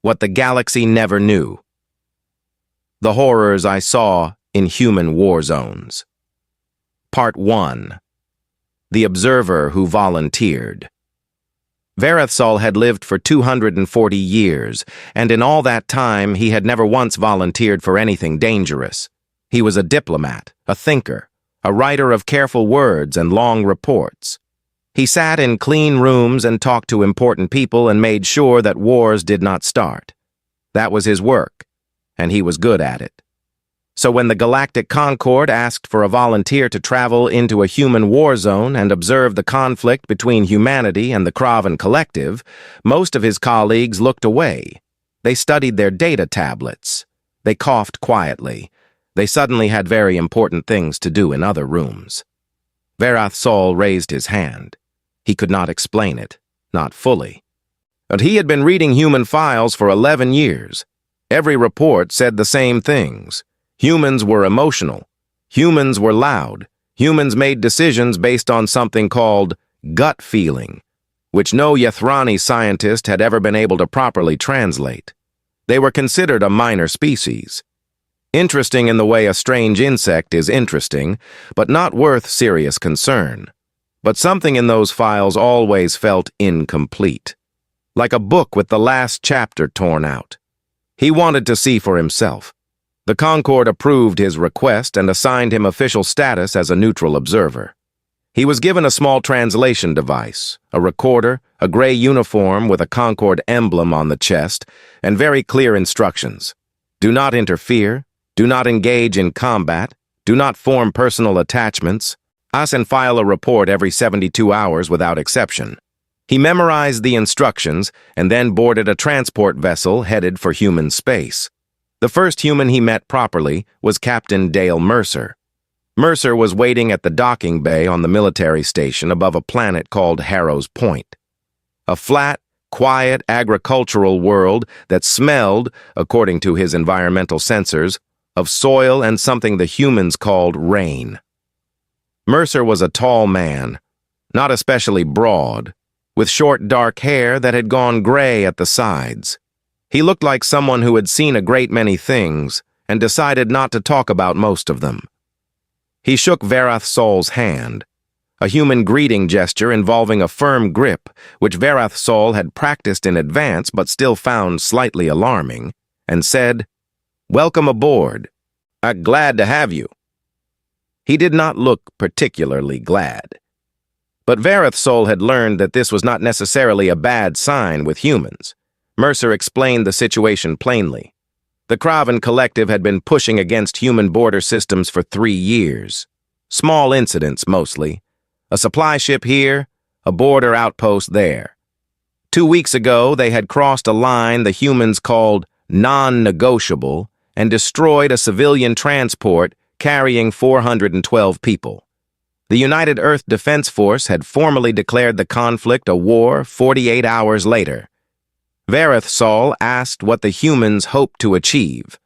What the Galaxy Never Knew. The Horrors I Saw in Human War Zones. Part 1. The Observer Who Volunteered. Varethsol had lived for 240 years, and in all that time he had never once volunteered for anything dangerous. He was a diplomat, a thinker, a writer of careful words and long reports. He sat in clean rooms and talked to important people and made sure that wars did not start. That was his work, and he was good at it. So when the Galactic Concord asked for a volunteer to travel into a human war zone and observe the conflict between humanity and the Kraven Collective, most of his colleagues looked away. They studied their data tablets. They coughed quietly. They suddenly had very important things to do in other rooms. Varethsol raised his hand. He could not explain it, not fully. But he had been reading human files for 11 years. Every report said the same things. Humans were emotional. Humans were loud. Humans made decisions based on something called gut feeling, which no Ythrani scientist had ever been able to properly translate. They were considered a minor species. Interesting in the way a strange insect is interesting, but not worth serious concern. But something in those files always felt incomplete, like a book with the last chapter torn out. He wanted to see for himself. The Concord approved his request and assigned him official status as a neutral observer. He was given a small translation device, a recorder, a gray uniform with a Concord emblem on the chest, and very clear instructions. Do not interfere, do not engage in combat, do not form personal attachments, and file a report every 72 hours without exception. He memorized the instructions and then boarded a transport vessel headed for human space. The first human he met properly was Captain Dale Mercer. Mercer was waiting at the docking bay on the military station above a planet called Harrow's Point. A flat, quiet, agricultural world that smelled, according to his environmental sensors, of soil and something the humans called rain. Mercer was a tall man, not especially broad, with short dark hair that had gone gray at the sides. He looked like someone who had seen a great many things and decided not to talk about most of them. He shook Varethsol's hand, a human greeting gesture involving a firm grip, which Varethsol had practiced in advance but still found slightly alarming, and said, "Welcome aboard. I'm glad to have you." He did not look particularly glad. But Varethsol had learned that this was not necessarily a bad sign with humans. Mercer explained the situation plainly. The Kraven Collective had been pushing against human border systems for 3 years. Small incidents, mostly. A supply ship here, a border outpost there. 2 weeks ago, they had crossed a line the humans called non-negotiable and destroyed a civilian transport carrying 412 people. The United Earth Defense Force had formally declared the conflict a war 48 hours later. Varethsol asked what the humans hoped to achieve.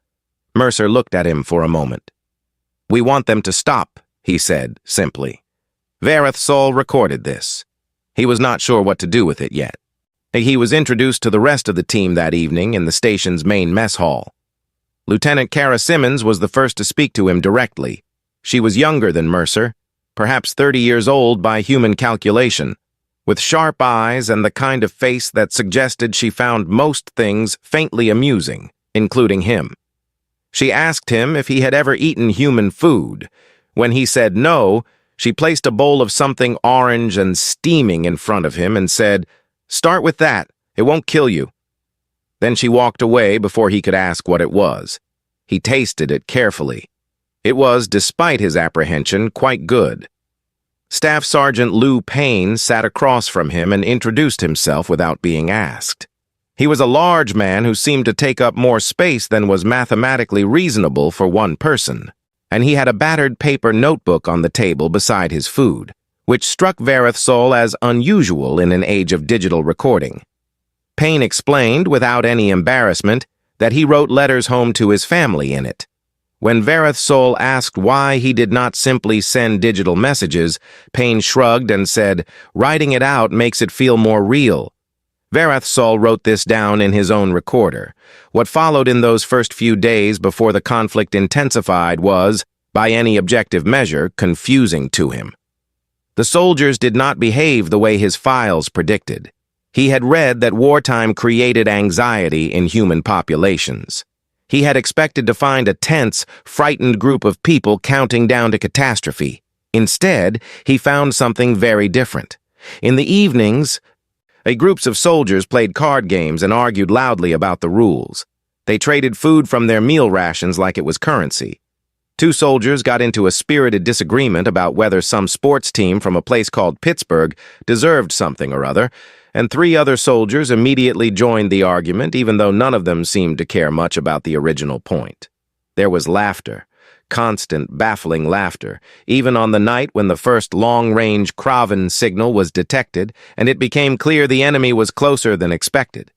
Mercer looked at him for a moment. "We want them to stop," he said, simply. Varethsol recorded this. He was not sure what to do with it yet. He was introduced to the rest of the team that evening in the station's main mess hall. Lieutenant Kara Simmons was the first to speak to him directly. She was younger than Mercer, perhaps 30 years old by human calculation, with sharp eyes and the kind of face that suggested she found most things faintly amusing, including him. She asked him if he had ever eaten human food. When he said no, she placed a bowl of something orange and steaming in front of him and said, "Start with that. It won't kill you." Then she walked away before he could ask what it was. He tasted it carefully. It was, despite his apprehension, quite good. Staff Sergeant Lou Payne sat across from him and introduced himself without being asked. He was a large man who seemed to take up more space than was mathematically reasonable for one person, and he had a battered paper notebook on the table beside his food, which struck Varethsol as unusual in an age of digital recording. Payne explained, without any embarrassment, that he wrote letters home to his family in it. When Varethsol asked why he did not simply send digital messages, Payne shrugged and said, "Writing it out makes it feel more real." Varath wrote this down in his own recorder. What followed in those first few days before the conflict intensified was, by any objective measure, confusing to him. The soldiers did not behave the way his files predicted. He had read that wartime created anxiety in human populations. He had expected to find a tense, frightened group of people counting down to catastrophe. Instead, he found something very different. In the evenings, groups of soldiers played card games and argued loudly about the rules. They traded food from their meal rations like it was currency. Two soldiers got into a spirited disagreement about whether some sports team from a place called Pittsburgh deserved something or other, and three other soldiers immediately joined the argument, even though none of them seemed to care much about the original point. There was laughter, constant, baffling laughter, even on the night when the first long-range Kraven signal was detected and it became clear the enemy was closer than expected.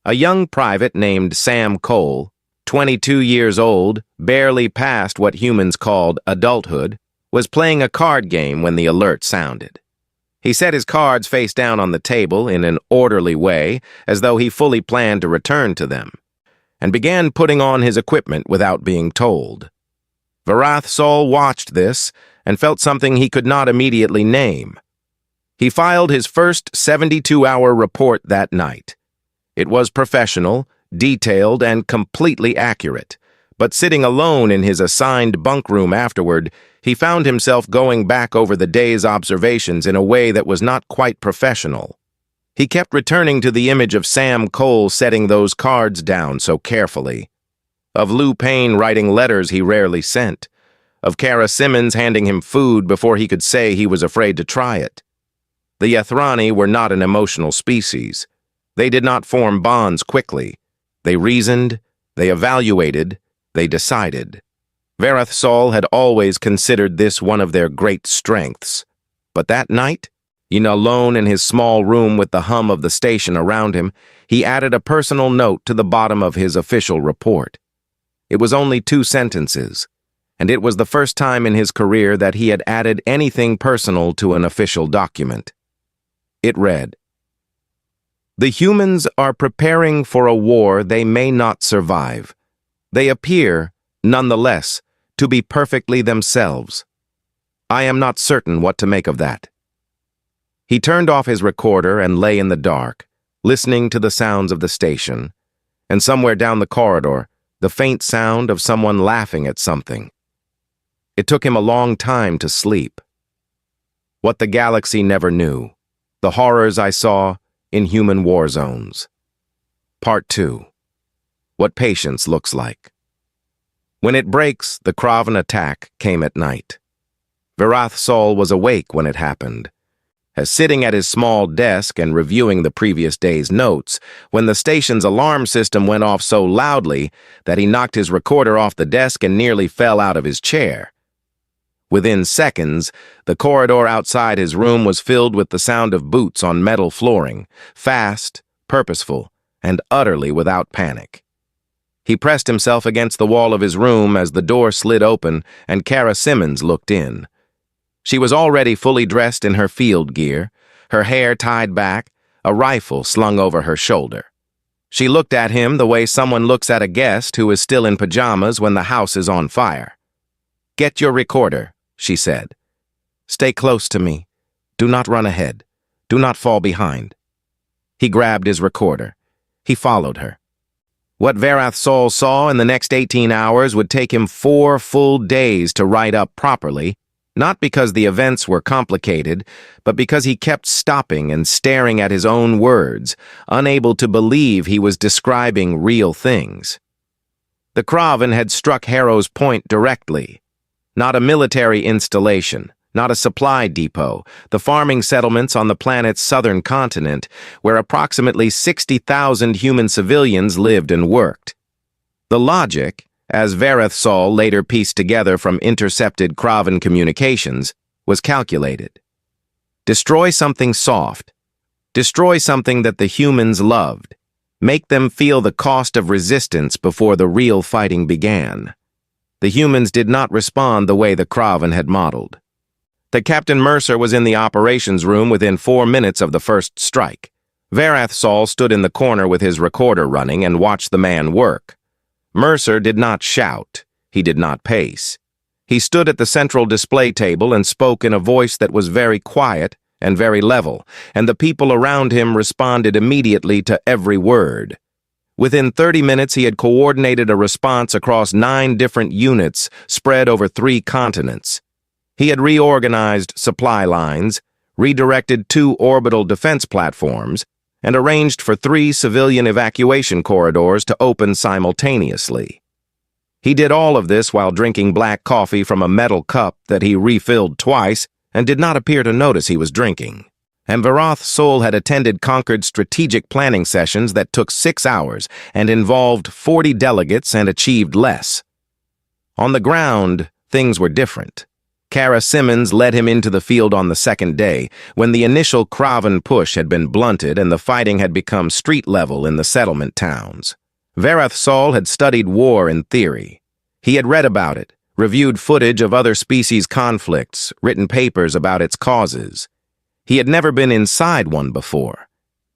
A young private named Sam Cole, 22 years old, barely past what humans called adulthood, was playing a card game when the alert sounded. He set his cards face down on the table in an orderly way, as though he fully planned to return to them, and began putting on his equipment without being told. Varath watched this and felt something he could not immediately name. He filed his first 72-hour report that night. It was professional, detailed, and completely accurate, but sitting alone in his assigned bunk room afterward, he found himself going back over the day's observations in a way that was not quite professional. He kept returning to the image of Sam Cole setting those cards down so carefully, of Lou Payne writing letters he rarely sent, of Kara Simmons handing him food before he could say he was afraid to try it. The Yathrani were not an emotional species. They did not form bonds quickly. They reasoned, they evaluated, they decided. Varath had always considered this one of their great strengths. But that night, alone in his small room with the hum of the station around him, he added a personal note to the bottom of his official report. It was only 2 sentences, and it was the first time in his career that he had added anything personal to an official document. It read, "The humans are preparing for a war they may not survive. They appear, nonetheless, to be perfectly themselves. I am not certain what to make of that." He turned off his recorder and lay in the dark, listening to the sounds of the station, and somewhere down the corridor, the faint sound of someone laughing at something. It took him a long time to sleep. What the galaxy never knew. The horrors I saw in human war zones. Part 2. What patience looks like. When it breaks, the Kraven attack came at night. Varath was awake when it happened, as sitting at his small desk and reviewing the previous day's notes, when the station's alarm system went off so loudly that he knocked his recorder off the desk and nearly fell out of his chair. Within seconds, the corridor outside his room was filled with the sound of boots on metal flooring, fast, purposeful, and utterly without panic. He pressed himself against the wall of his room as the door slid open and Kara Simmons looked in. She was already fully dressed in her field gear, her hair tied back, a rifle slung over her shoulder. She looked at him the way someone looks at a guest who is still in pajamas when the house is on fire. "Get your recorder," she said. "Stay close to me. Do not run ahead. Do not fall behind." He grabbed his recorder. He followed her. What Varath saw in the next 18 hours would take him 4 full days to write up properly, not because the events were complicated, but because he kept stopping and staring at his own words, unable to believe he was describing real things. The Kraven had struck Harrow's Point directly. Not a military installation, not a supply depot, the farming settlements on the planet's southern continent, where approximately 60,000 human civilians lived and worked. The logic, as Varath later pieced together from intercepted Kraven communications, was calculated. Destroy something soft. Destroy something that the humans loved. Make them feel the cost of resistance before the real fighting began. The humans did not respond the way the Kraven had modeled. The Captain Mercer was in the operations room within 4 minutes of the first strike. Varath Sol stood in the corner with his recorder running and watched the man work. Mercer did not shout. He did not pace. He stood at the central display table and spoke in a voice that was very quiet and very level, and the people around him responded immediately to every word. Within 30 minutes, he had coordinated a response across 9 different units spread over 3 continents. He had reorganized supply lines, redirected 2 orbital defense platforms, and arranged for 3 civilian evacuation corridors to open simultaneously. He did all of this while drinking black coffee from a metal cup that he refilled twice and did not appear to notice he was drinking. And Varath Sol had attended Concord's strategic planning sessions that took 6 hours and involved 40 delegates and achieved less. On the ground, things were different. Kara Simmons led him into the field on the second day, when the initial Kraven push had been blunted and the fighting had become street level in the settlement towns. Varath Sol had studied war in theory. He had read about it, reviewed footage of other species' conflicts, written papers about its causes. He had never been inside one before.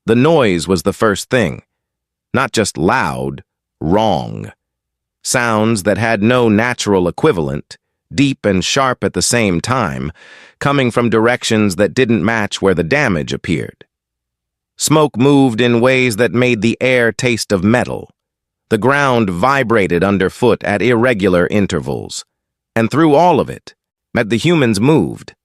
The noise was the first thing. Not just loud, wrong. Sounds that had no natural equivalent, deep and sharp at the same time, coming from directions that didn't match where the damage appeared. Smoke moved in ways that made the air taste of metal. The ground vibrated underfoot at irregular intervals. And through all of it, as the humans moved,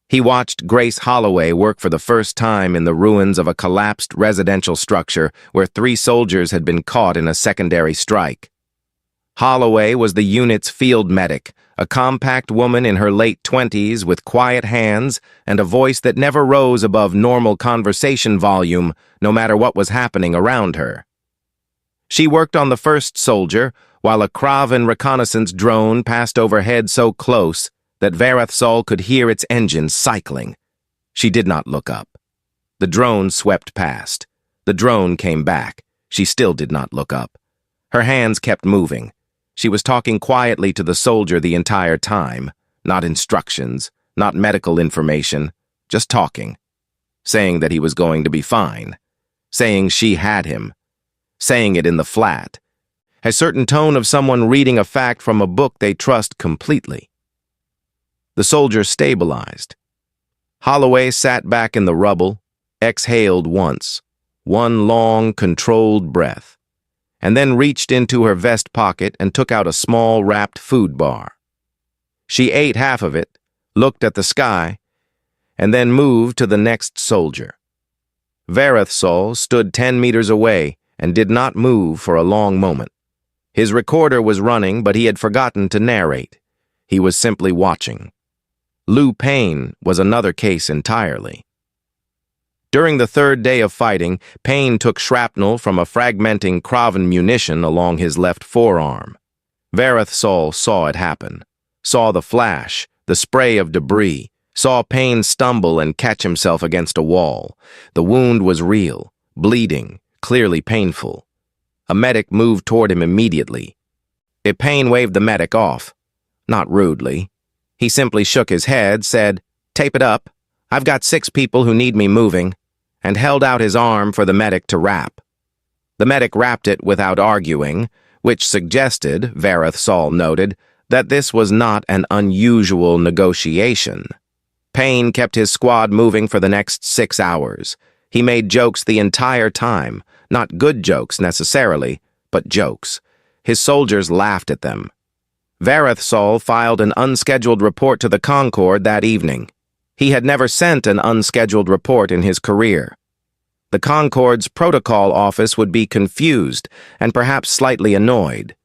he watched Grace Holloway work for the first time in the ruins of a collapsed residential structure where 3 soldiers had been caught in a secondary strike. Holloway was the unit's field medic, a compact woman in her late 20s with quiet hands and a voice that never rose above normal conversation volume, no matter what was happening around her. She worked on the first soldier, while a Kraven reconnaissance drone passed overhead so close that Varath Sol could hear its engines cycling. She did not look up. The drone swept past. The drone came back. She still did not look up. Her hands kept moving. She was talking quietly to the soldier the entire time, not instructions, not medical information, just talking, saying that he was going to be fine, saying she had him, saying it in the flat, a certain tone of someone reading a fact from a book they trust completely. The soldier stabilized. Holloway sat back in the rubble, exhaled once, one long, controlled breath, and then reached into her vest pocket and took out a small wrapped food bar. She ate half of it, looked at the sky, and then moved to the next soldier. Varath Sol stood 10 meters away and did not move for a long moment. His recorder was running, but he had forgotten to narrate. He was simply watching. Lou Payne was another case entirely. During the 3rd day of fighting, Payne took shrapnel from a fragmenting Kraven munition along his left forearm. Varath Sol saw it happen, saw the flash, the spray of debris, saw Payne stumble and catch himself against a wall. The wound was real, bleeding, clearly painful. A medic moved toward him immediately. Payne waved the medic off, not rudely. He simply shook his head, said, "Tape it up. I've got 6 people who need me moving," and held out his arm for the medic to wrap. The medic wrapped it without arguing, which suggested, Varath Sol noted, that this was not an unusual negotiation. Payne kept his squad moving for the next 6 hours. He made jokes the entire time, not good jokes necessarily, but jokes. His soldiers laughed at them. Varath Sol filed an unscheduled report to the Concord that evening. He had never sent an unscheduled report in his career. The Concord's protocol office would be confused and perhaps slightly annoyed.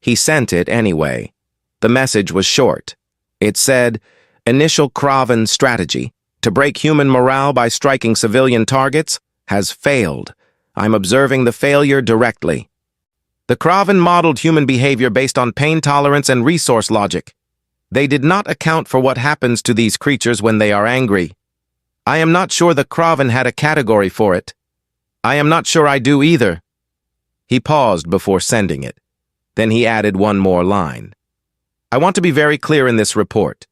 He sent it anyway. The message was short. It said, "Initial Kraven strategy, to break human morale by striking civilian targets, has failed. I'm observing the failure directly. The Kraven modeled human behavior based on pain tolerance and resource logic. They did not account for what happens to these creatures when they are angry. I am not sure the Kraven had a category for it. I am not sure I do either." He paused before sending it. Then he added one more line. "I want to be very clear in this report.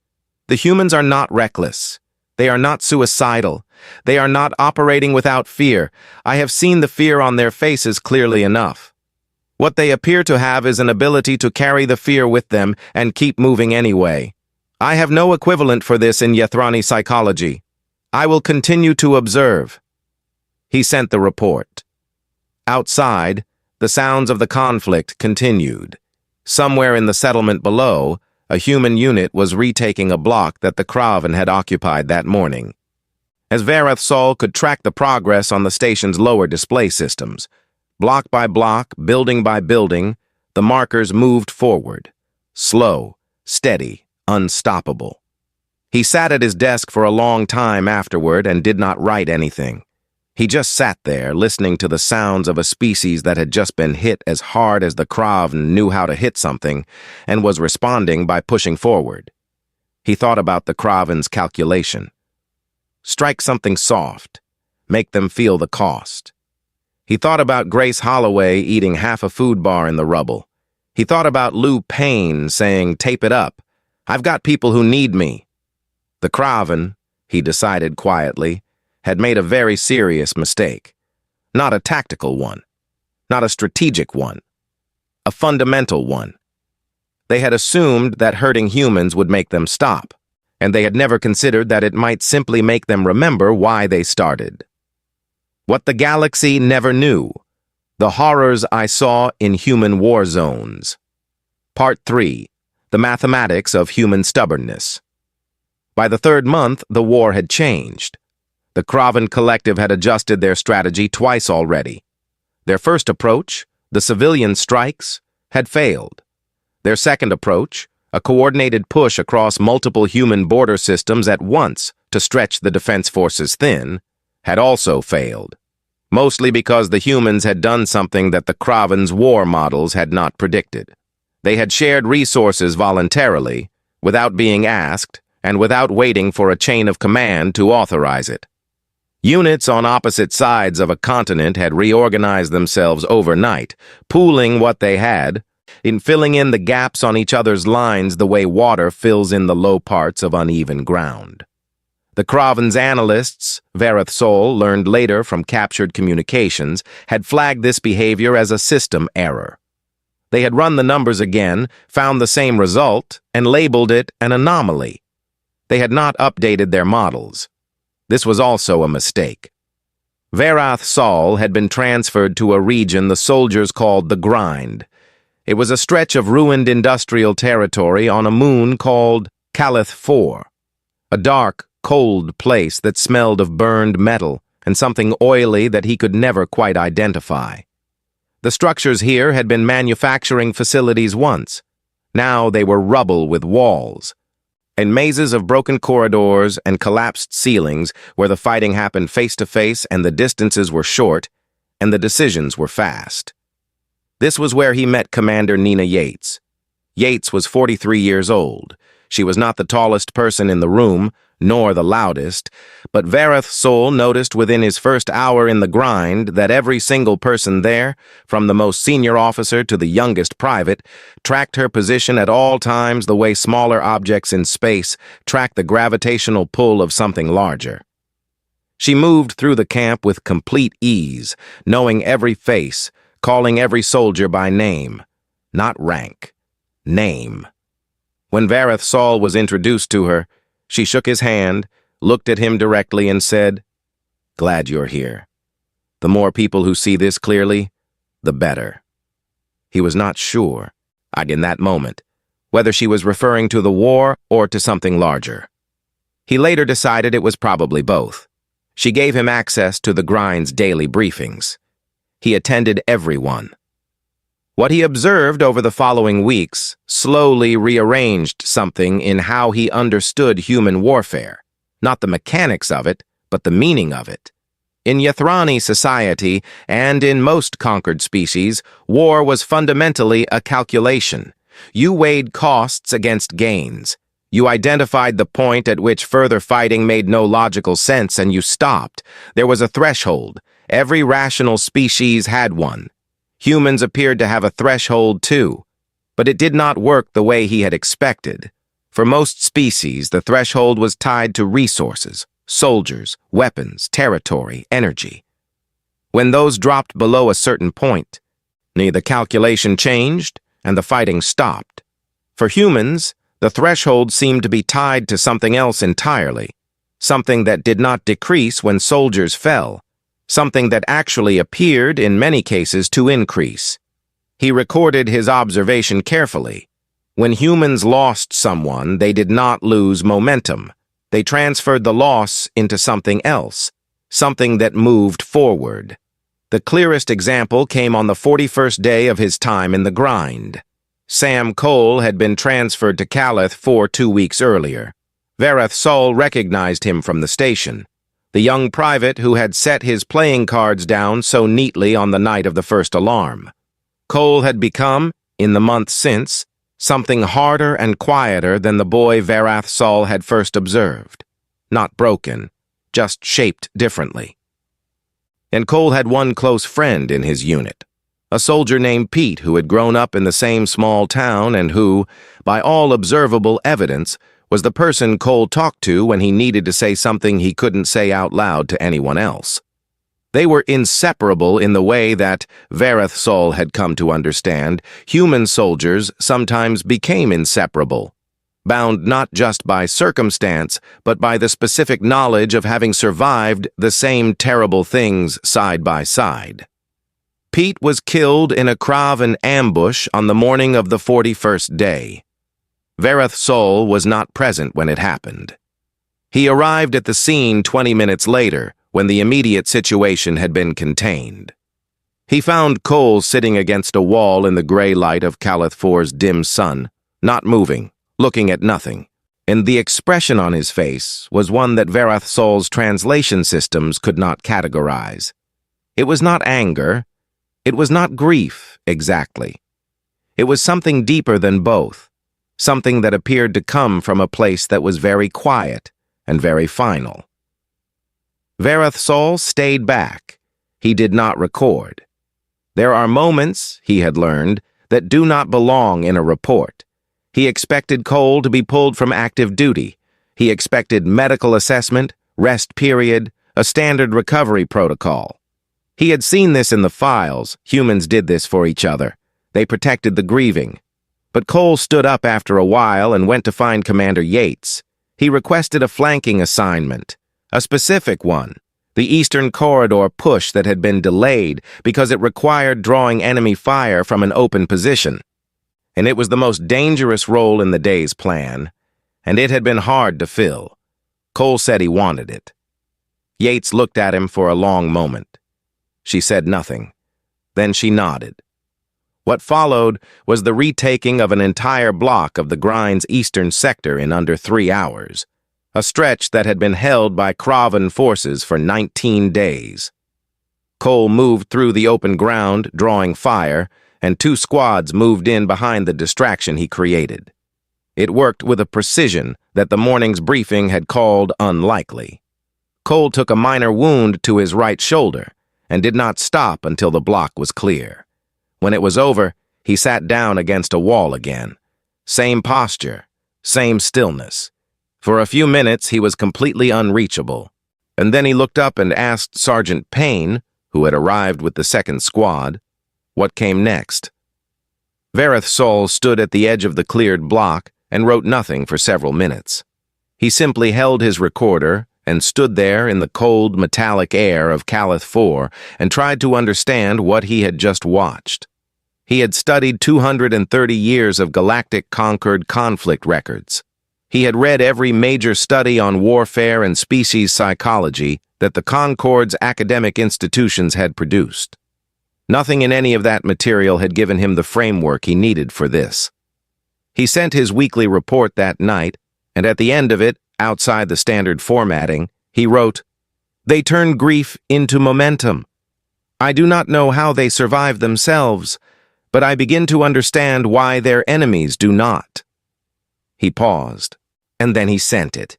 The humans are not reckless. They are not suicidal. They are not operating without fear. I have seen the fear on their faces clearly enough. What they appear to have is an ability to carry the fear with them and keep moving anyway. I have no equivalent for this in Ythrani psychology. I will continue to observe. He sent the report. Outside, the sounds of the conflict continued. Somewhere in the settlement below, a human unit was retaking a block that the Kraven had occupied that morning. As Vareth Sol could track the progress on the station's lower display systems, block by block, building by building, the markers moved forward. Slow, steady, unstoppable. He sat at his desk for a long time afterward and did not write anything. He just sat there, listening to the sounds of a species that had just been hit as hard as the Kraven knew how to hit something, and was responding by pushing forward. He thought about the Kraven's calculation. Strike something soft. Make them feel the cost. He thought about Grace Holloway eating half a food bar in the rubble. He thought about Lou Payne saying, "Tape it up. I've got people who need me." The Kraven, he decided quietly, had made a very serious mistake. Not a tactical one. Not a strategic one. A fundamental one. They had assumed that hurting humans would make them stop, and they had never considered that it might simply make them remember why they started. What the galaxy never knew. The horrors I saw in human war zones. Part 3. The mathematics of human stubbornness. By the third month, the war had changed. The Kraven Collective had adjusted their strategy twice already. Their first approach, the civilian strikes, had failed. Their second approach, a coordinated push across multiple human border systems at once to stretch the defense forces thin, had also failed. Mostly because the humans had done something that the Kraven's war models had not predicted. They had shared resources voluntarily, without being asked, and without waiting for a chain of command to authorize it. Units on opposite sides of a continent had reorganized themselves overnight, pooling what they had, in filling in the gaps on each other's lines the way water fills in the low parts of uneven ground. The Kraven's analysts, Vareth Sol learned later from captured communications, had flagged this behavior as a system error. They had run the numbers again, found the same result, and labeled it an anomaly. They had not updated their models. This was also a mistake. Vareth Sol had been transferred to a region the soldiers called the Grind. It was a stretch of ruined industrial territory on a moon called Calith 4, a dark, cold place that smelled of burned metal and something oily that he could never quite identify. The structures here had been manufacturing facilities once. Now they were rubble with walls, and mazes of broken corridors and collapsed ceilings where the fighting happened face-to-face and the distances were short and the decisions were fast. This was where he met Commander Nina Yates. Yates was 43 years old. She was not the tallest person in the room, nor the loudest, but Vareth Sol noticed within his first hour in the Grind that every single person there, from the most senior officer to the youngest private, tracked her position at all times the way smaller objects in space track the gravitational pull of something larger. She moved through the camp with complete ease, knowing every face, calling every soldier by name. Not rank. Name. When Vareth Sol was introduced to her, she shook his hand, looked at him directly, and said, "Glad you're here. The more people who see this clearly, the better." He was not sure, in that moment, whether she was referring to the war or to something larger. He later decided it was probably both. She gave him access to the Grind's daily briefings. He attended every one. What he observed over the following weeks slowly rearranged something in how he understood human warfare. Not the mechanics of it, but the meaning of it. In Ythrani society, and in most conquered species, war was fundamentally a calculation. You weighed costs against gains. You identified the point at which further fighting made no logical sense and you stopped. There was a threshold. Every rational species had one. Humans appeared to have a threshold too, but it did not work the way he had expected. For most species, the threshold was tied to resources. soldiers, weapons, territory, energy. When those dropped below a certain point, the calculation changed and the fighting stopped. For humans, the threshold seemed to be tied to something else entirely, something that did not decrease when soldiers fell, something that actually appeared, in many cases, to increase. He recorded his observation carefully. When humans lost someone, they did not lose momentum. They transferred the loss into something else, something that moved forward. The clearest example came on the 41st day of his time in the grind. Sam Cole had been transferred to Calith 2 weeks earlier. Vareth Sol recognized him from the station, the young private who had set his playing cards down so neatly on the night of the first alarm. Cole had become, in the months since, something harder and quieter than the boy Vareth Sol had first observed. Not broken, just shaped differently. And Cole had one close friend in his unit, a soldier named Pete who had grown up in the same small town and who, by all observable evidence, was the person Cole talked to when he needed to say something he couldn't say out loud to anyone else. They were inseparable in the way that, Vareth Sol had come to understand, human soldiers sometimes became inseparable, bound not just by circumstance, but by the specific knowledge of having survived the same terrible things side by side. Pete was killed in a Kraven ambush on the morning of the 41st day. Vareth Sol was not present when it happened. He arrived at the scene 20 minutes later, when the immediate situation had been contained. He found Cole sitting against a wall in the gray light of Calith 4's dim sun, not moving, looking at nothing, and the expression on his face was one that Vareth Sol's translation systems could not categorize. It was not anger, it was not grief, exactly. It was something deeper than both, something that appeared to come from a place that was very quiet and very final. Vareth Sol stayed back. He did not record. There are moments, he had learned, that do not belong in a report. He expected Cole to be pulled from active duty. He expected medical assessment, rest period, a standard recovery protocol. He had seen this in the files. Humans did this for each other. They protected the grieving. But Cole stood up after a while and went to find Commander Yates. He requested a flanking assignment. A specific one, the Eastern Corridor push that had been delayed because it required drawing enemy fire from an open position. And it was the most dangerous role in the day's plan, and it had been hard to fill. Cole said he wanted it. Yates looked at him for a long moment. She said nothing. Then she nodded. What followed was the retaking of an entire block of the grind's eastern sector in under 3 hours. A stretch that had been held by Kraven forces for 19 days. Cole moved through the open ground, drawing fire, and 2 squads moved in behind the distraction he created. It worked with a precision that the morning's briefing had called unlikely. Cole took a minor wound to his right shoulder and did not stop until the block was clear. When it was over, he sat down against a wall again. Same posture, same stillness. For a few minutes, he was completely unreachable, and then he looked up and asked Sergeant Payne, who had arrived with the 2nd squad, what came next. Vareth Sol stood at the edge of the cleared block and wrote nothing for several minutes. He simply held his recorder and stood there in the cold, metallic air of Calith 4 and tried to understand what he had just watched. He had studied 230 years of galactic conquered conflict records. He had read every major study on warfare and species psychology that the Concord's academic institutions had produced. Nothing in any of that material had given him the framework he needed for this. He sent his weekly report that night, and at the end of it, outside the standard formatting, he wrote, "They turn grief into momentum. I do not know how they survive themselves, but I begin to understand why their enemies do not." He paused, and then he sent it.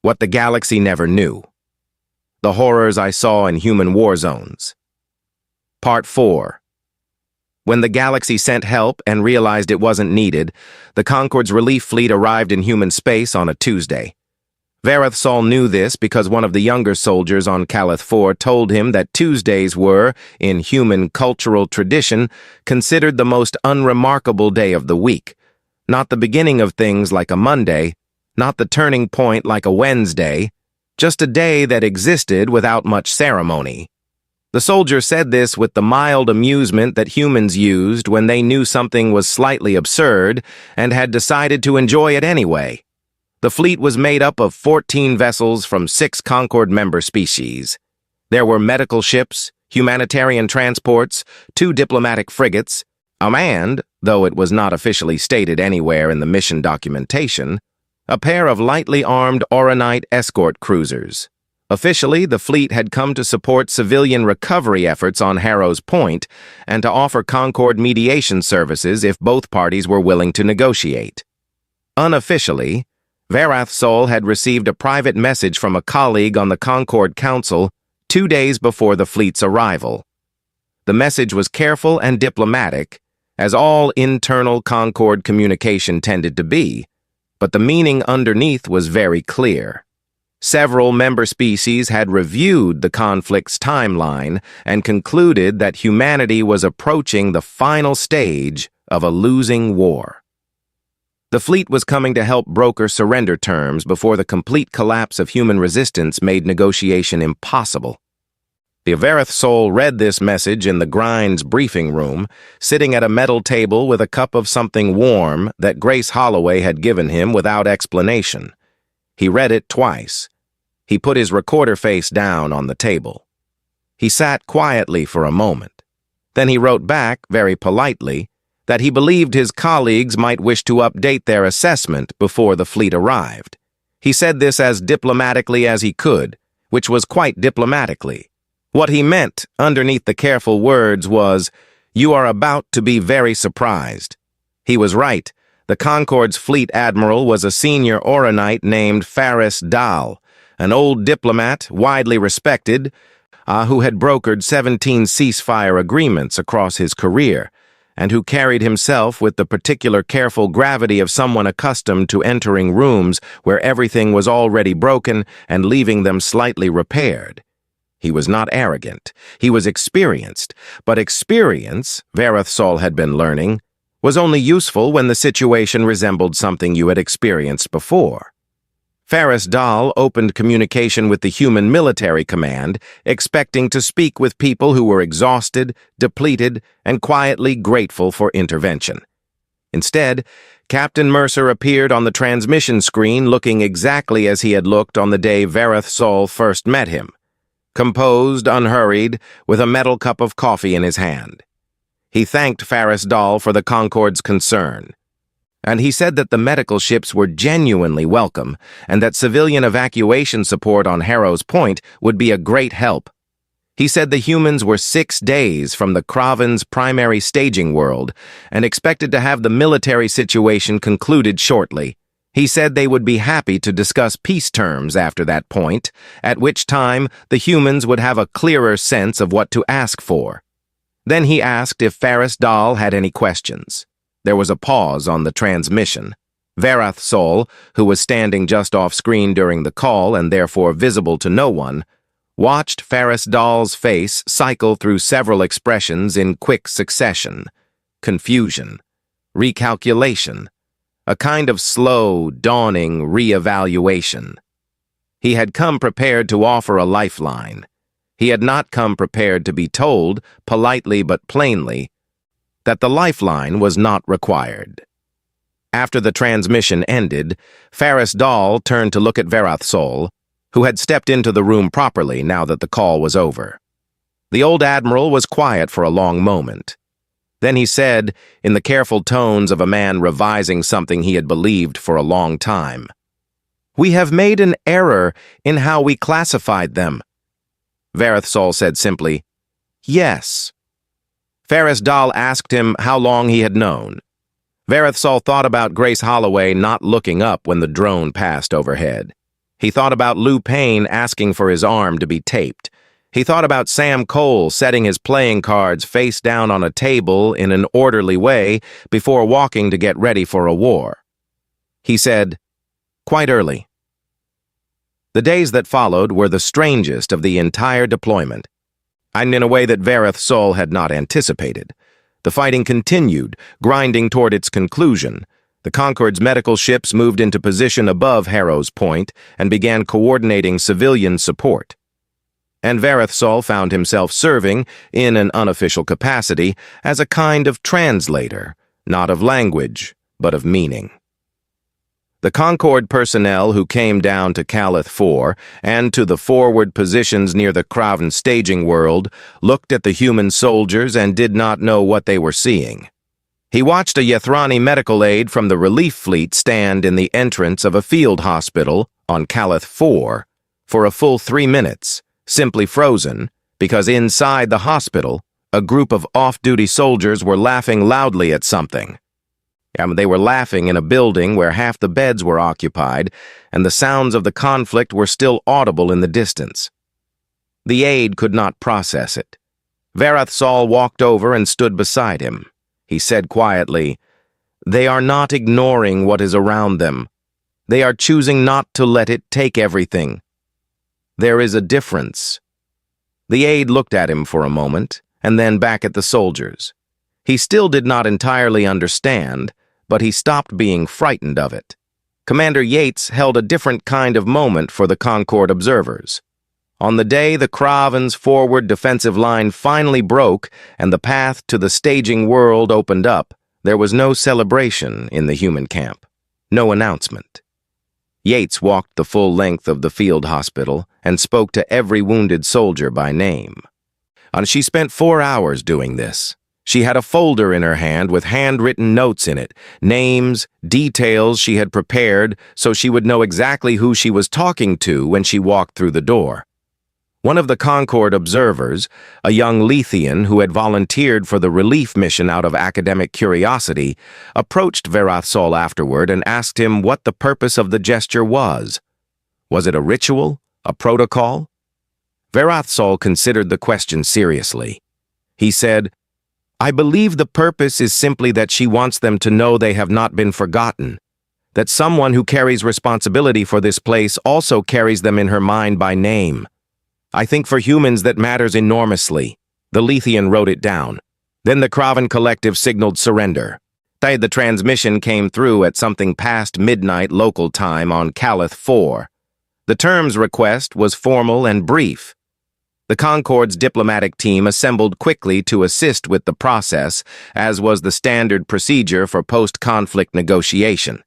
What the galaxy never knew. The horrors I saw in human war zones. Part 4. When the galaxy sent help and realized it wasn't needed, the Concord's relief fleet arrived in human space on a Tuesday. Varethsol knew this because one of the younger soldiers on Calith 4 told him that Tuesdays were, in human cultural tradition, considered the most unremarkable day of the week. Not the beginning of things like a Monday, not the turning point like a Wednesday, just a day that existed without much ceremony. The soldier said this with the mild amusement that humans used when they knew something was slightly absurd and had decided to enjoy it anyway. The fleet was made up of 14 vessels from 6 Concord member species. There were medical ships, humanitarian transports, 2 diplomatic frigates, a manned, though it was not officially stated anywhere in the mission documentation, a pair of lightly armed Oronite escort cruisers. Officially, the fleet had come to support civilian recovery efforts on Harrow's Point and to offer Concord mediation services if both parties were willing to negotiate. Unofficially, Varethsol had received a private message from a colleague on the Concord Council 2 days before the fleet's arrival. The message was careful and diplomatic, as all internal Concord communication tended to be, but the meaning underneath was very clear. Several member species had reviewed the conflict's timeline and concluded that humanity was approaching the final stage of a losing war. The fleet was coming to help broker surrender terms before the complete collapse of human resistance made negotiation impossible. The Varethsol read this message in the Grind's briefing room, sitting at a metal table with a cup of something warm that Grace Holloway had given him without explanation. He read it twice. He put his recorder face down on the table. He sat quietly for a moment. Then he wrote back, very politely, that he believed his colleagues might wish to update their assessment before the fleet arrived. He said this as diplomatically as he could, which was quite diplomatically. What he meant underneath the careful words was, "You are about to be very surprised." He was right. The Concord's fleet admiral was a senior Oronite named Faris Dahl, an old diplomat, widely respected, who had brokered 17 ceasefire agreements across his career, and who carried himself with the particular careful gravity of someone accustomed to entering rooms where everything was already broken and leaving them slightly repaired. He was not arrogant. He was experienced, but experience, Varethsol had been learning, was only useful when the situation resembled something you had experienced before. Faris Dahl opened communication with the human military command, expecting to speak with people who were exhausted, depleted, and quietly grateful for intervention. Instead, Captain Mercer appeared on the transmission screen looking exactly as he had looked on the day Varethsol first met him, composed, unhurried, with a metal cup of coffee in his hand. He thanked Faris Dahl for the Concord's concern, and he said that the medical ships were genuinely welcome and that civilian evacuation support on Harrow's Point would be a great help. He said the humans were 6 days from the Kraven's primary staging world and expected to have the military situation concluded shortly. He said they would be happy to discuss peace terms after that point, at which time the humans would have a clearer sense of what to ask for. Then he asked if Faris Dahl had any questions. There was a pause on the transmission. Varethsol, who was standing just off-screen during the call and therefore visible to no one, watched Faris Dahl's face cycle through several expressions in quick succession. Confusion, recalculation, a kind of slow, dawning re-evaluation. He had come prepared to offer a lifeline. He had not come prepared to be told, politely but plainly, that the lifeline was not required. After the transmission ended, Faris Dahl turned to look at Varethsol, who had stepped into the room properly now that the call was over. The old admiral was quiet for a long moment. Then he said, in the careful tones of a man revising something he had believed for a long time, "We have made an error in how we classified them." Varethsol said simply, "Yes." Faris Dahl asked him how long he had known. Varethsol thought about Grace Holloway not looking up when the drone passed overhead. He thought about Lou Payne asking for his arm to be taped. He thought about Sam Cole setting his playing cards face down on a table in an orderly way before walking to get ready for a war. He said, "Quite early." The days that followed were the strangest of the entire deployment, and in a way that Vareth Sol had not anticipated. The fighting continued, grinding toward its conclusion. The Concord's medical ships moved into position above Harrow's Point and began coordinating civilian support. And Vareth Sol found himself serving, in an unofficial capacity, as a kind of translator, not of language, but of meaning. The Concord personnel who came down to Calith 4 and to the forward positions near the Kraven staging world looked at the human soldiers and did not know what they were seeing. He watched a Yethrani medical aide from the relief fleet stand in the entrance of a field hospital on Calith 4 for a full 3 minutes, simply frozen, because inside the hospital, a group of off-duty soldiers were laughing loudly at something. They were laughing in a building where half the beds were occupied, and the sounds of the conflict were still audible in the distance. The aide could not process it. Vareth Sol walked over and stood beside him. He said quietly, "They are not ignoring what is around them. They are choosing not to let it take everything. There is a difference." The aide looked at him for a moment, and then back at the soldiers. He still did not entirely understand, but he stopped being frightened of it. Commander Yates held a different kind of moment for the Concord observers. On the day the Kraven's forward defensive line finally broke and the path to the staging world opened up, there was no celebration in the human camp, no announcement. Yates walked the full length of the field hospital and spoke to every wounded soldier by name. And she spent 4 hours doing this. She had a folder in her hand with handwritten notes in it, names, details she had prepared so she would know exactly who she was talking to when she walked through the door. One of the Concord observers, a young Lethian who had volunteered for the relief mission out of academic curiosity, approached Vareth Sol afterward and asked him what the purpose of the gesture was. Was it a ritual? A protocol? Vareth Sol considered the question seriously. He said, "I believe the purpose is simply that she wants them to know they have not been forgotten, that someone who carries responsibility for this place also carries them in her mind by name. I think for humans that matters enormously." The Lethian wrote it down. Then the Kraven Collective signaled surrender. The transmission came through at something past midnight local time on Calith 4. The terms request was formal and brief. The Concord's diplomatic team assembled quickly to assist with the process, as was the standard procedure for post-conflict negotiation.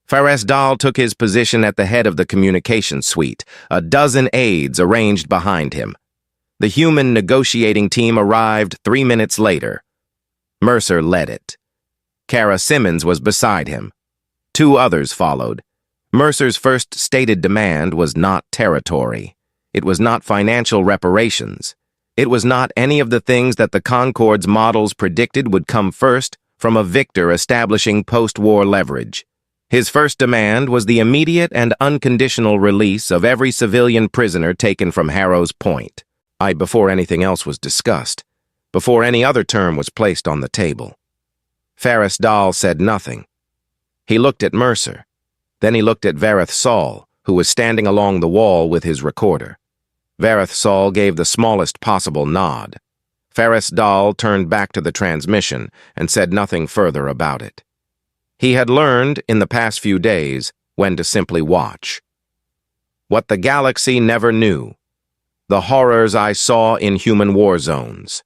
Fares Dahl took his position at the head of the communication suite, a dozen aides arranged behind him. The human negotiating team arrived 3 minutes later. Mercer led it. Kara Simmons was beside him. 2 others followed. Mercer's first stated demand was not territory. It was not financial reparations. It was not any of the things that the Concord's models predicted would come first from a victor establishing post-war leverage. His first demand was the immediate and unconditional release of every civilian prisoner taken from Harrow's Point, before anything else was discussed, before any other term was placed on the table. Fares Dahl said nothing. He looked at Mercer. Then he looked at Vareth Sol, who was standing along the wall with his recorder. Vareth Sol gave the smallest possible nod. Fares Dahl turned back to the transmission and said nothing further about it. He had learned, in the past few days, when to simply watch. What the galaxy never knew. The horrors I saw in human war zones.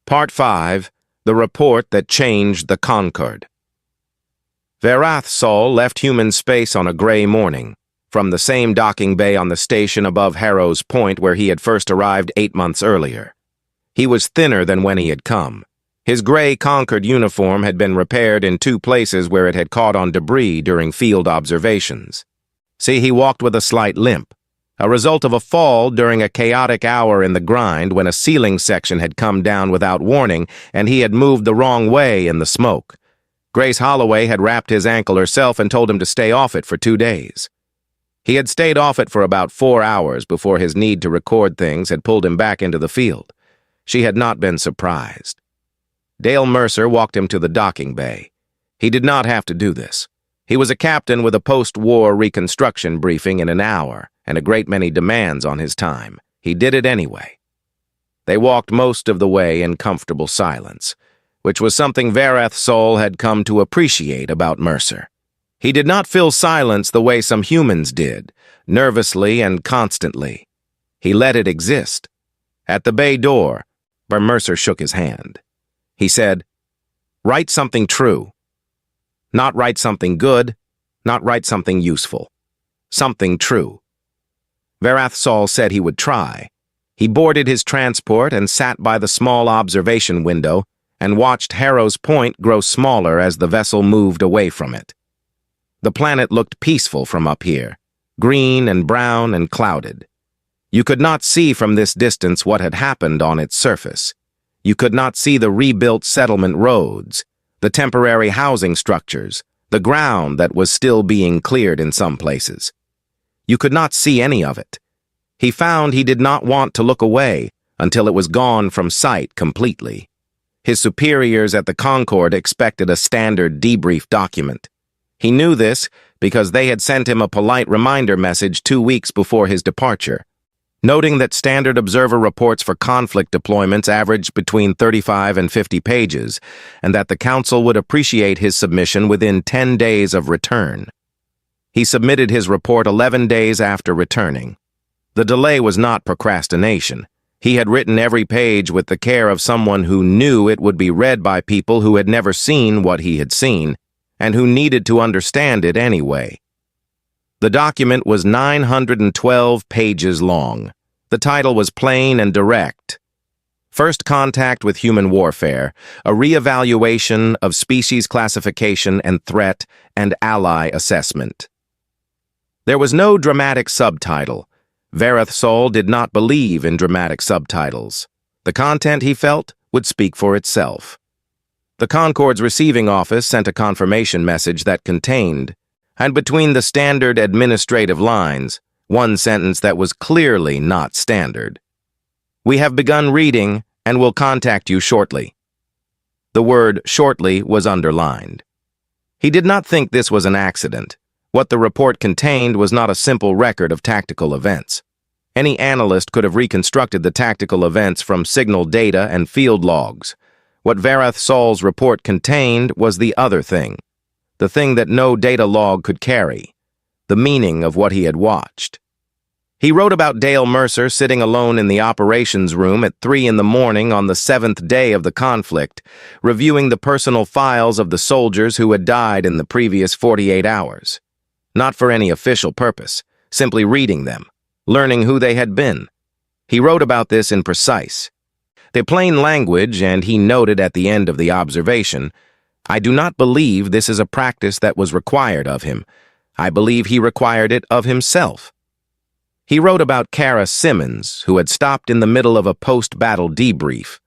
Part 5. The report that changed the Concord. Vareth Sol left human space on a gray morning, from the same docking bay on the station above Harrow's Point where he had first arrived 8 months earlier. He was thinner than when he had come. His gray Concord uniform had been repaired in 2 places where it had caught on debris during field observations. See, he walked with a slight limp, a result of a fall during a chaotic hour in the grind when a ceiling section had come down without warning and he had moved the wrong way in the smoke. Grace Holloway had wrapped his ankle herself and told him to stay off it for 2 days. He had stayed off it for about 4 hours before his need to record things had pulled him back into the field. She had not been surprised. Dale Mercer walked him to the docking bay. He did not have to do this. He was a captain with a post-war reconstruction briefing in an hour and a great many demands on his time. He did it anyway. They walked most of the way in comfortable silence, which was something Varath Sol had come to appreciate about Mercer. He did not fill silence the way some humans did, nervously and constantly. He let it exist. At the bay door, Mercer shook his hand. He said, "Write something true. Not write something good, not write something useful. Something true." Varath Sol said he would try. He boarded his transport and sat by the small observation window and watched Harrow's Point grow smaller as the vessel moved away from it. The planet looked peaceful from up here, green and brown and clouded. You could not see from this distance what had happened on its surface. You could not see the rebuilt settlement roads, the temporary housing structures, the ground that was still being cleared in some places. You could not see any of it. He found he did not want to look away until it was gone from sight completely. His superiors at the Concord expected a standard debrief document. He knew this because they had sent him a polite reminder message 2 weeks before his departure, noting that standard observer reports for conflict deployments averaged between 35 and 50 pages, and that the Council would appreciate his submission within 10 days of return. He submitted his report 11 days after returning. The delay was not procrastination. He had written every page with the care of someone who knew it would be read by people who had never seen what he had seen, and who needed to understand it anyway. The document was 912 pages long. The title was plain and direct. First Contact with Human Warfare, a reevaluation of species classification and threat and ally assessment. There was no dramatic subtitle. Varath Sol did not believe in dramatic subtitles. The content, he felt, would speak for itself. The Concord's receiving office sent a confirmation message that contained, and between the standard administrative lines, one sentence that was clearly not standard. "We have begun reading and will contact you shortly." The word "shortly" was underlined. He did not think this was an accident. What the report contained was not a simple record of tactical events. Any analyst could have reconstructed the tactical events from signal data and field logs. What Varath Sol's report contained was the other thing, the thing that no data log could carry, the meaning of what he had watched. He wrote about Dale Mercer sitting alone in the operations room at 3 in the morning on the 7th day of the conflict, reviewing the personal files of the soldiers who had died in the previous 48 hours. Not for any official purpose, simply reading them, learning who they had been. He wrote about this in precise, the plain language, and he noted at the end of the observation, "I do not believe this is a practice that was required of him. I believe he required it of himself." He wrote about Kara Simmons, who had stopped in the middle of a post-battle debrief,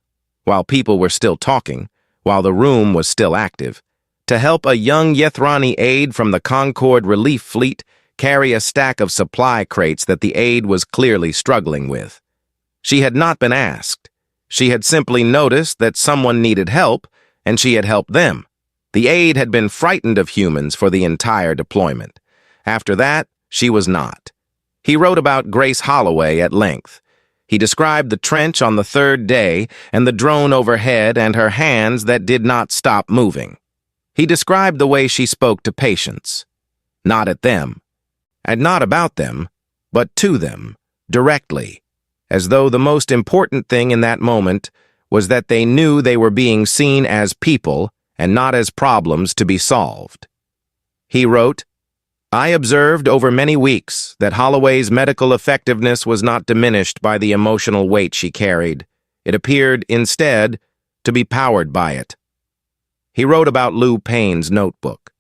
while people were still talking, while the room was still active, to help a young Yethrani aide from the Concord Relief Fleet carry a stack of supply crates that the aide was clearly struggling with. She had not been asked. She had simply noticed that someone needed help, and she had helped them. The aide had been frightened of humans for the entire deployment. After that, she was not. He wrote about Grace Holloway at length. He described the trench on the 3rd day and the drone overhead and her hands that did not stop moving. He described the way she spoke to patients, not at them, and not about them, but to them, directly, as though the most important thing in that moment was that they knew they were being seen as people and not as problems to be solved. He wrote, "I observed over many weeks that Holloway's medical effectiveness was not diminished by the emotional weight she carried. It appeared, instead, to be powered by it." He wrote about Lou Payne's notebook.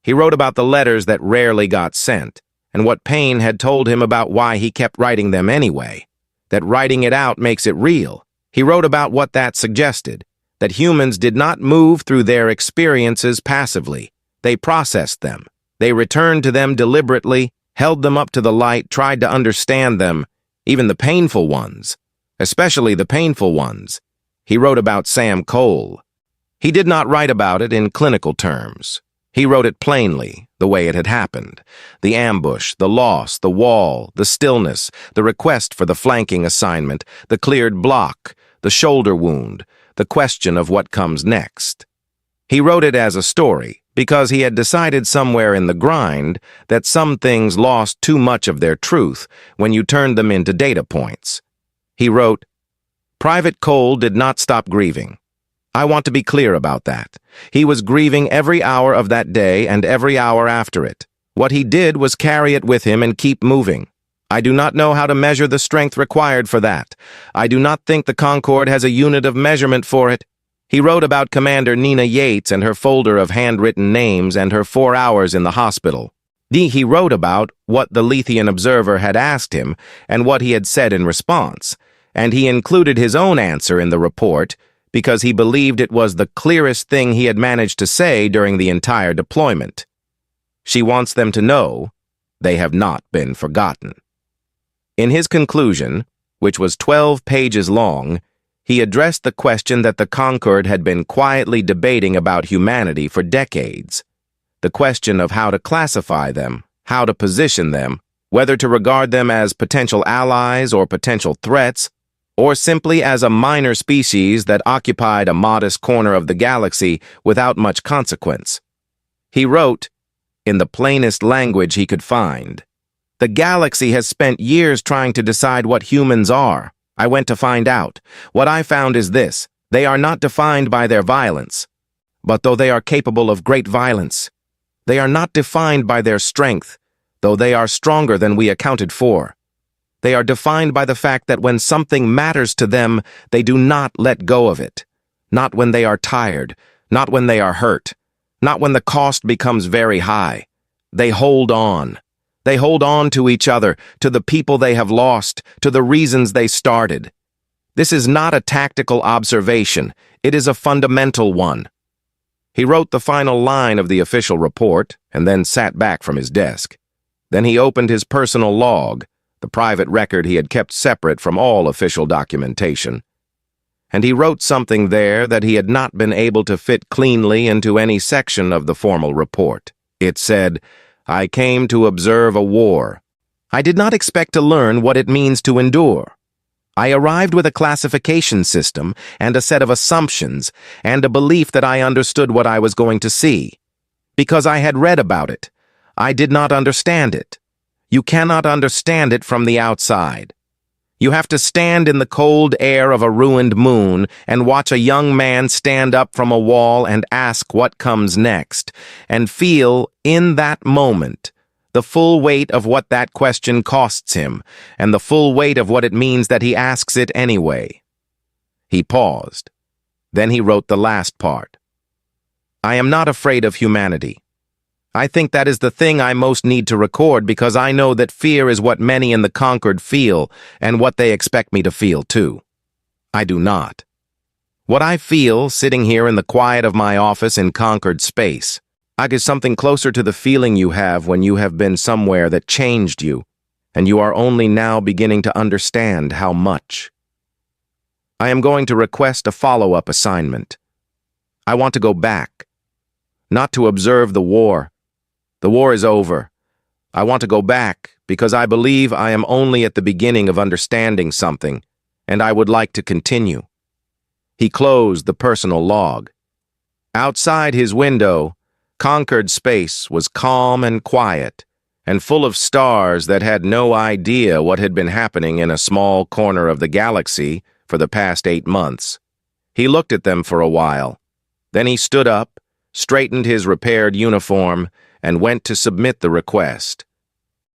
He wrote about the letters that rarely got sent, and what Payne had told him about why he kept writing them anyway, that writing it out makes it real. He wrote about what that suggested, that humans did not move through their experiences passively. They processed them. They returned to them deliberately, held them up to the light, tried to understand them, even the painful ones, especially the painful ones. He wrote about Sam Cole. He did not write about it in clinical terms. He wrote it plainly, the way it had happened. The ambush, the loss, the wall, the stillness, the request for the flanking assignment, the cleared block, the shoulder wound, the question of what comes next. He wrote it as a story because he had decided somewhere in the grind that some things lost too much of their truth when you turned them into data points. He wrote, "Private Cole did not stop grieving. I want to be clear about that. He was grieving every hour of that day and every hour after it. What he did was carry it with him and keep moving. I do not know how to measure the strength required for that. I do not think the Concorde has a unit of measurement for it." He wrote about Commander Nina Yates and her folder of handwritten names and her 4 hours in the hospital. He wrote about what the Lethean observer had asked him and what he had said in response, and he included his own answer in the report because he believed it was the clearest thing he had managed to say during the entire deployment. She wants them to know they have not been forgotten. In his conclusion, which was 12 pages long, he addressed the question that the Concorde had been quietly debating about humanity for decades. The question of how to classify them, how to position them, whether to regard them as potential allies or potential threats, or simply as a minor species that occupied a modest corner of the galaxy without much consequence. He wrote, in the plainest language he could find, "The galaxy has spent years trying to decide what humans are. I went to find out. What I found is this: they are not defined by their violence. But though they are capable of great violence, they are not defined by their strength, though they are stronger than we accounted for. They are defined by the fact that when something matters to them, they do not let go of it. Not when they are tired, not when they are hurt, not when the cost becomes very high. They hold on. They hold on to each other, to the people they have lost, to the reasons they started. This is not a tactical observation. It is a fundamental one." He wrote the final line of the official report and then sat back from his desk. Then he opened his personal log, the private record he had kept separate from all official documentation. And he wrote something there that he had not been able to fit cleanly into any section of the formal report. It said, "I came to observe a war. I did not expect to learn what it means to endure. I arrived with a classification system and a set of assumptions and a belief that I understood what I was going to see. Because I had read about it, I did not understand it. You cannot understand it from the outside. You have to stand in the cold air of a ruined moon and watch a young man stand up from a wall and ask what comes next, and feel, in that moment, the full weight of what that question costs him, and the full weight of what it means that he asks it anyway." He paused. Then he wrote the last part. "I am not afraid of humanity. I think that is the thing I most need to record because I know that fear is what many in the Concorde feel and what they expect me to feel too. I do not. What I feel sitting here in the quiet of my office in Concorde space, is something closer to the feeling you have when you have been somewhere that changed you, and you are only now beginning to understand how much. I am going to request a follow-up assignment. I want to go back, not to observe the war. The war is over. I want to go back because I believe I am only at the beginning of understanding something, and I would like to continue." He closed the personal log. Outside his window, Concorde space was calm and quiet, and full of stars that had no idea what had been happening in a small corner of the galaxy for the past 8 months. He looked at them for a while. Then he stood up, straightened his repaired uniform, and went to submit the request.